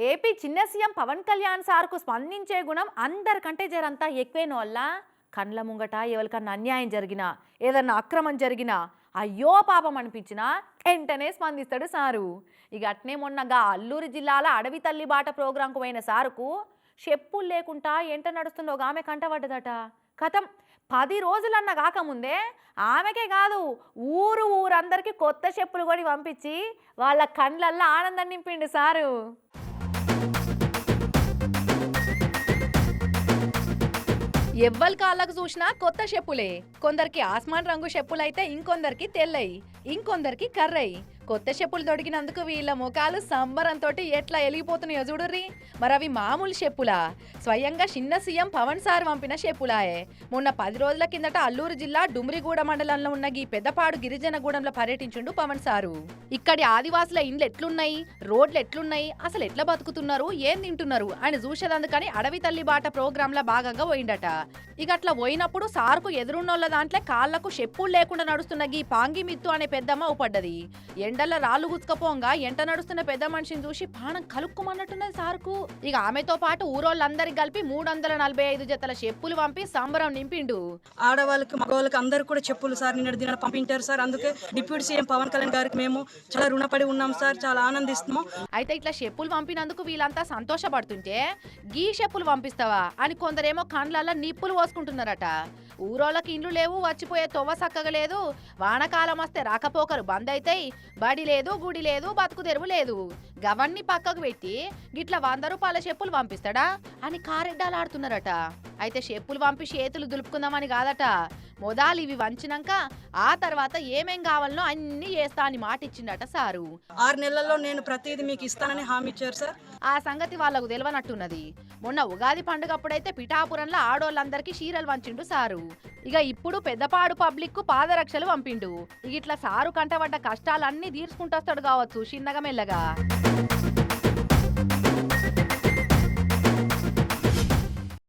AP చిన్న CM Pawan Kalyan సార్కు స్పందించే గుణం అందరికంటే జరంతా ఎక్కువేనోళ్ళ. కండ్ల ముంగట ఎవరికన్నా అన్యాయం జరిగినా ఏదన్నా అక్రమం జరిగినా అయ్యో పాపం అనిపించినా వెంటనే స్పందిస్తాడు సారు. ఇక అట్నే మొన్నగా అల్లూరి జిల్లాల అడవి తల్లి బాట ప్రోగ్రాంకు పోయిన సారుకు చెప్పులు లేకుండా ఎంట నడుస్తుందో ఆమె కంటపడ్డదట. కథం 10 రోజులన్న కాకముందే ఆమెకే కాదు ఊరందరికీ కొత్త చెప్పులు కొని పంపించి వాళ్ళ కండ్లల్లో ఆనందం నింపిండు సారు. ఎవ్వల్ కాళ్ళకు చూసినా కొత్త చెప్పులే. కొందరికి ఆస్మాన్ రంగు చెప్పులైతే ఇంకొందరికి తెల్లయి, ఇంకొందరికి కర్రయి. కొత్త చెప్పులు దొరికినందుకు వీళ్ళ ముఖాలు సంబరంతో ఎట్లా ఎలిగిపోతున్నాయో చూడుర్రి. మరవి మామూలు చెప్పులా? స్వయంగా చిన్న సీఎం పవన్ సార్ పంపిన చెప్పులాయే. మొన్న 10 రోజుల కిందట అల్లూరు జిల్లా డుమ్రిగూడ మండలంలో ఉన్న ఈ పెద్దపాడు గిరిజనగూడెంలో పర్యటించుండు పవన్ సారు. ఇక్కడి ఆదివాసుల ఇండ్లు ఎట్లున్నాయి, రోడ్లు ఎట్లున్నాయి, అసలు ఎట్లా బతుకుతున్నారు, ఏం తింటున్నారు అని చూసేదందుకని అడవి తల్లి బాట ప్రోగ్రాంలో భాగంగా పోయిండట. ఇక అట్లా పోయినప్పుడు సార్కు ఎదురున్నోళ్ళ దాంట్లో కాళ్లకు చెప్పులు లేకుండా నడుస్తున్న ఈ పాంగి మిత్తు అనే పెద్దమ్మ ఊపడ్డది. ఎండల్లో రాళ్ళు గుచ్చుకపోంగా ఎంట నడుస్తున్న పెద్ద మనిషిని చూసి పానం కలుక్కుమన్నట్టున్నది సార్కు. ఇక ఆమెతో పాటు ఊరోళ్ళందరికి కలిపి 345 జతల చెప్పులు పంపి సంబరం నింపిండు. ఆడవాళ్ళకి మగవాళ్ళకి అందరు కూడా చెప్పులు సార్ నిన్నటి దిన పంపించారు సార్. అందుకే డిప్యూటీ సీఎం పవన్ కళ్యాణ్ గారికి మేము చాలా రుణపడి ఉన్నాం సార్, చాలా ఆనందిస్తున్నాం. అయితే ఇట్లా చెప్పులు పంపినందుకు వీళ్ళంతా సంతోషపడుతుంటే గీ చెప్పులు పంపిస్తావా అని కొందరేమో కండ్లల్లో నిప్పులు పోసుకుంటున్నారట. ఊరోళ్ళకి ఇండ్లు లేవు, వచ్చిపోయే తొవ్వ సక్కగా లేదు, వానకాలం వస్తే రాకపోకలు బంద్ అవుతాయి, బడి లేదు, గుడి లేదు, బతుకు తెరువు లేదు, గవన్ని పక్కకు పెట్టి గిట్ల 100 రూపాయల చెప్పులు పంపిస్తాడా అని కారెడ్డాలాడుతున్నారట. అయితే చెప్పులు పంపి చేతులు దులుపుకుందామని కాదట, మొదలు ఇవి వంచినాక ఆ తర్వాత ఏమేం కావాలనో అన్ని చేస్తా అని మాట ఇచ్చిండట సారు. 6 నెలల్లో నేను ప్రతిదీ మీకు ఇస్తానని హామీ ఇచ్చారు సార్. ఆ సంగతి వాళ్ళకు తెలియనట్టున్నది. మొన్న ఉగాది పండుగప్పుడైతే పిఠాపురంలో ఆడోళ్ళందరికీ చీరలు వంచిండు సారు. ఇక ఇప్పుడు పెద్దపాడు పబ్లిక్ కు పాదరక్షలు పంపిండు. ఇక ఇట్లా సారు కంటపడ్డ కష్టాలన్నీ తీర్చుకుంటొస్తాడు కావచ్చు చిన్నగా మెల్లగా.